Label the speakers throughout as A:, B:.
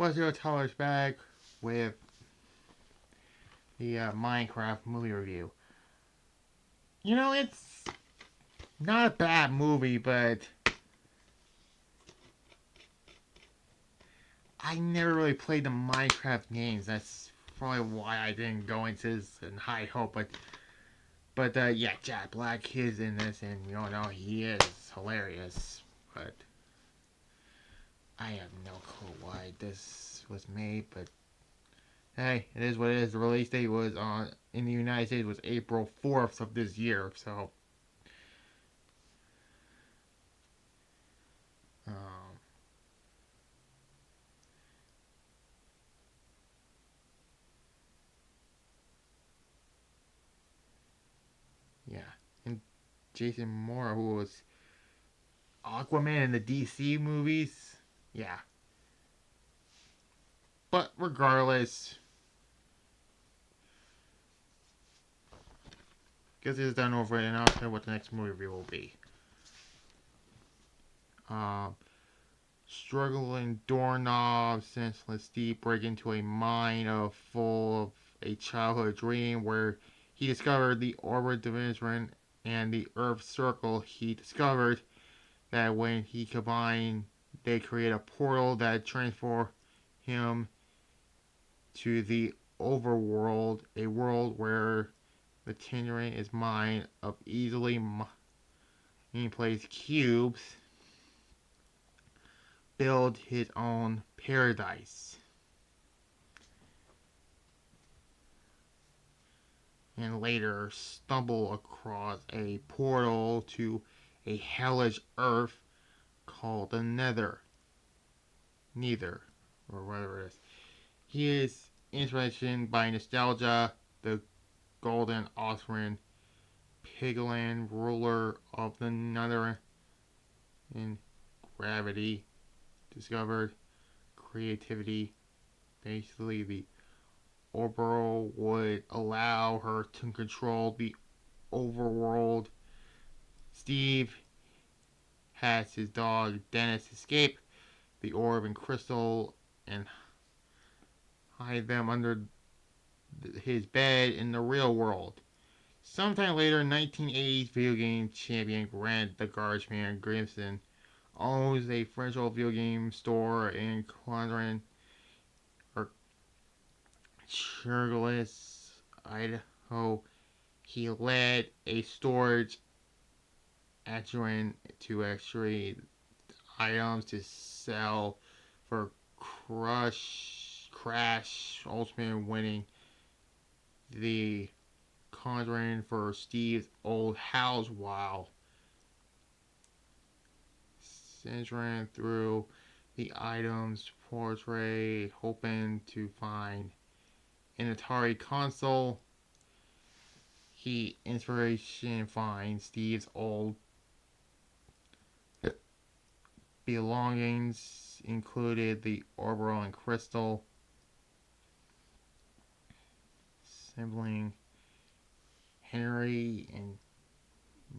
A: Was your Tyler's back with the Minecraft movie review. It's not a bad movie, but I never really played the Minecraft games. That's probably why I didn't go into this in high hope. But yeah, Jack Black is in this, and he is hilarious. But I have no clue why this was made. But hey, it is what it is. The release date was in the United States was April 4th of this year. So um, yeah, and Jason Momoa, who was Aquaman in the DC movies. Yeah, but regardless, because it's done over, and I'll tell you what the next movie review will be. Um, Struggling doorknob, senseless Steve break into a mine full of a childhood dream where he discovered the orbit dimension and the Earth circle. He discovered that when he combined, they create a portal that transforms him to the overworld, a world where the terrain is mined of easily placed cubes, build his own paradise, and later stumble across a portal to a hellish earth called the Nether, or whatever it is. He is inspired by nostalgia, the golden offspring, Pigland, ruler of the Nether, and gravity, discovered creativity. Basically, the Orbital would allow her to control the overworld. Steve has his dog Dennis escape the orb and crystal and hide them under his bed in the real world. Sometime later, 1980s video game champion Grant the Guardsman Grimson owns a French video game store in Quandran or Churglis, Idaho. He led a storage adjoining to extract items to sell for Crash, ultimately winning the contract for Steve's old house while centering through the items portrait, hoping to find an Atari console. He inspiration finds Steve's old belongings, included the orbital and crystal, sibling Henry and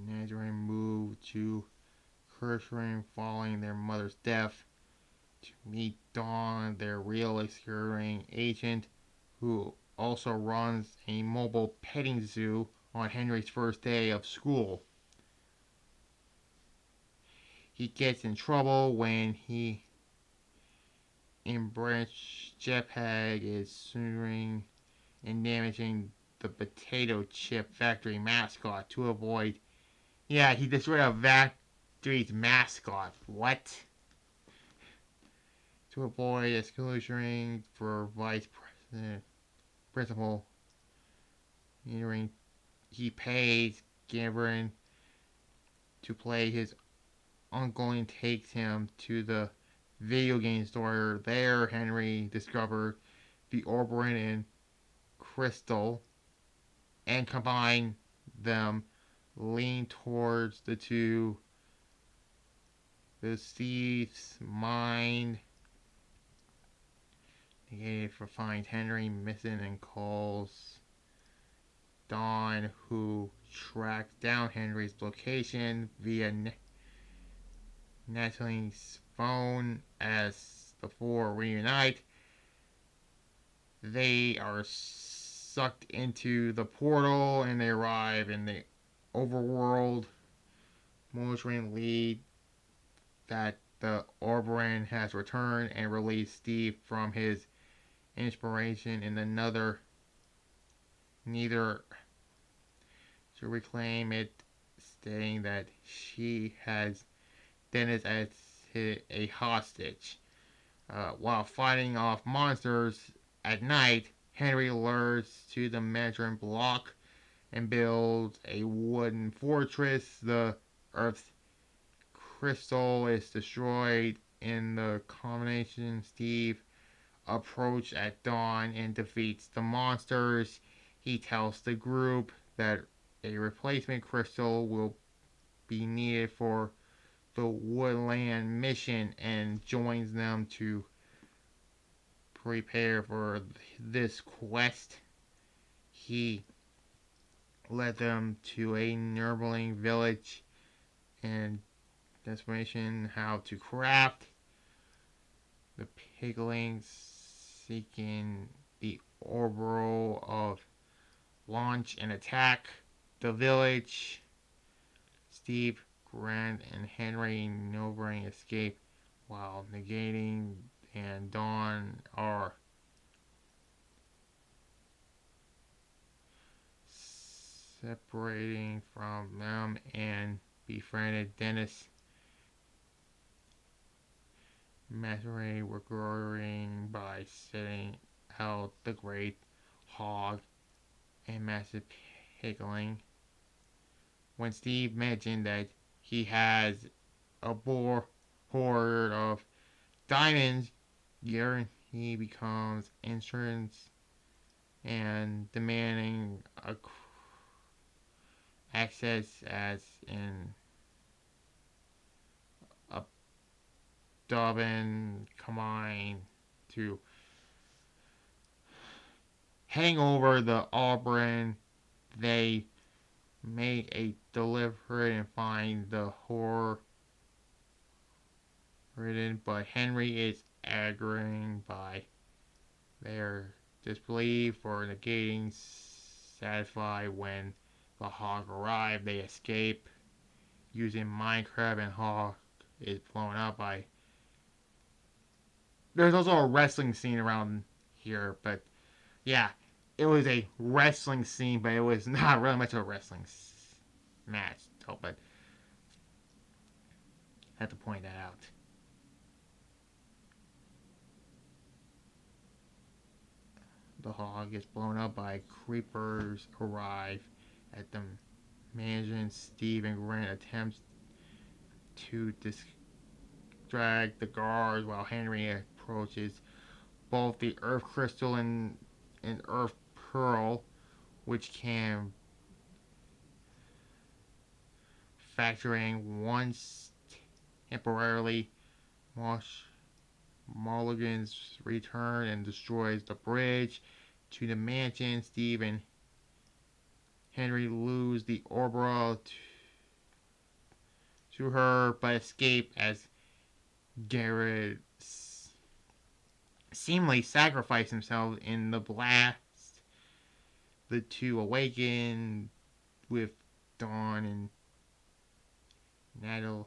A: Nadine moved to Kershaw following their mother's death to meet Dawn, their real executing agent, who also runs a mobile petting zoo on Henry's first day of school. He gets in trouble when he embraces Jetpack is suing and damaging the potato chip factory mascot to avoid. Yeah, he destroyed a factory's mascot. What? To avoid exclusion for vice president principal. He pays Gavin to play his uncle and takes him to the video game store. There, Henry discovered the Oberon and Crystal and combined them, lean towards the thief's mind. Negative for finds Henry missing and calls Dawn, who tracks down Henry's location via Natalie's phone as the four reunite. they are sucked into the portal and they arrive in the overworld. Mosrin lead that the Oberyn has returned and released Steve from his inspiration in another neither to reclaim it, stating that she has Dennis as a hostage. While fighting off monsters at night, Henry lures to the measuring block and builds a wooden fortress. The Earth's crystal is destroyed in the combination. Steve approaches at dawn and defeats the monsters. He tells the group that a replacement crystal will be needed for the Woodland mission and joins them to prepare for this quest. He led them to a neighboring village and destination how to craft the piglings seeking the orbital of launch and attack the village. Steve, Grant, and Henry Novering escape while negating and Dawn are separating from them and befriended Dennis. Mastery recording by setting out the Great Hog and Massive Pickling. When Steve mentioned that he has a hoard of diamonds, he becomes insurance and demanding access as in a Dobbin combined to hang over the Auburn. They make a deliberate and find the horror ridden, but Henry is aggravated by their disbelief or negating. Satisfied when the Hawk arrive, they escape using Minecraft, and Hawk is blown up by. There's also a wrestling scene around here, but yeah, it was a wrestling scene, but it was not really much of a wrestling match. So, but I have to point that out. The Hog gets blown up by creepers arrive at the mansion. Steve and Grant attempt to distract the guards while Henry approaches both the Earth Crystal and Earth Pearl, which can factor in once temporarily. Mulligan's return and destroys the bridge to the mansion. Steve and Henry lose the orbital to her, but escape as Garrett seemingly sacrificed himself in the blast. The two awaken with Dawn and Natalie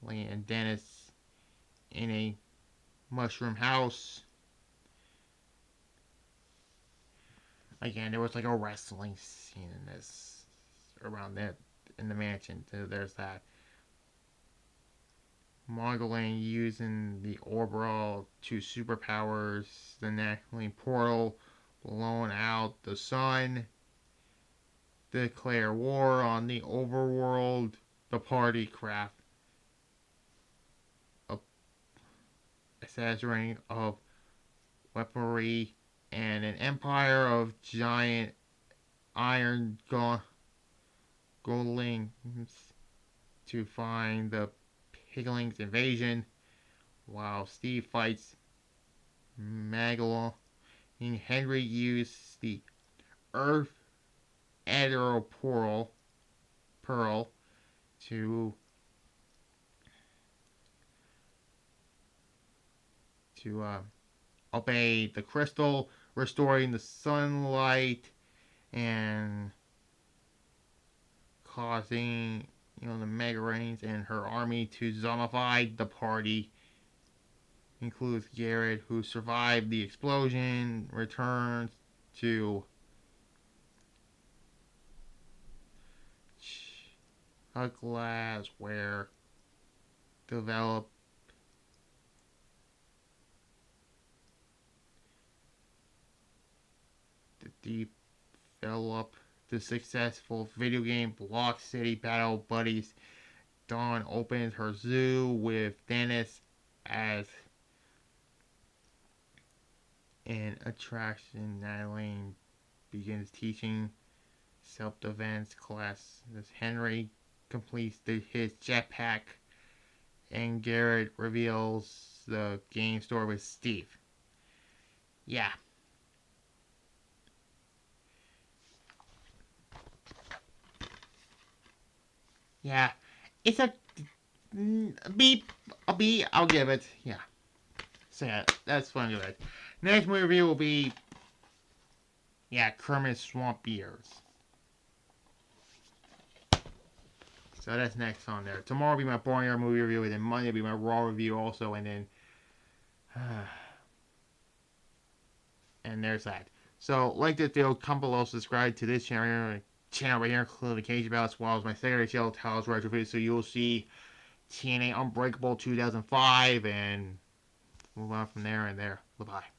A: and Dennis in a mushroom house. Again, there was like a wrestling scene in this around that in the mansion. There's that. Mogling using the orbital to superpowers the Necroling portal, blowing out the sun, declare war on the overworld, the party craft a accessory of weaponry, and an empire of giant iron golems to find the Pigling's invasion, while Steve fights Magalon. Henry used the Earth Admiral Pearl to obey the crystal, restoring the sunlight and causing the mega rains and her army to zombify the party. Includes Garrett, who survived the explosion, returns to Glass, where develop develop the successful video game Block City Battle Buddies. Dawn opens her zoo with Dennis as an attraction. Natalie begins teaching self-defense class as Henry completes his jetpack, and Garrett reveals the game store with Steve. Yeah. Yeah. It's a B. A B. I'll give it. Yeah. So yeah, that's fun to it. Next movie review will be Kermit's Swamp Beers. So that's next on there. Tomorrow will be my Barnyard movie review, and then Monday will be my Raw review also, and then and there's that. So like this video, comment below, subscribe to this channel right here, include notification bell, as well as my secondary channel, Talos Retro Video, so you'll see TNA Unbreakable 2005, and move on from there and there. Bye-bye.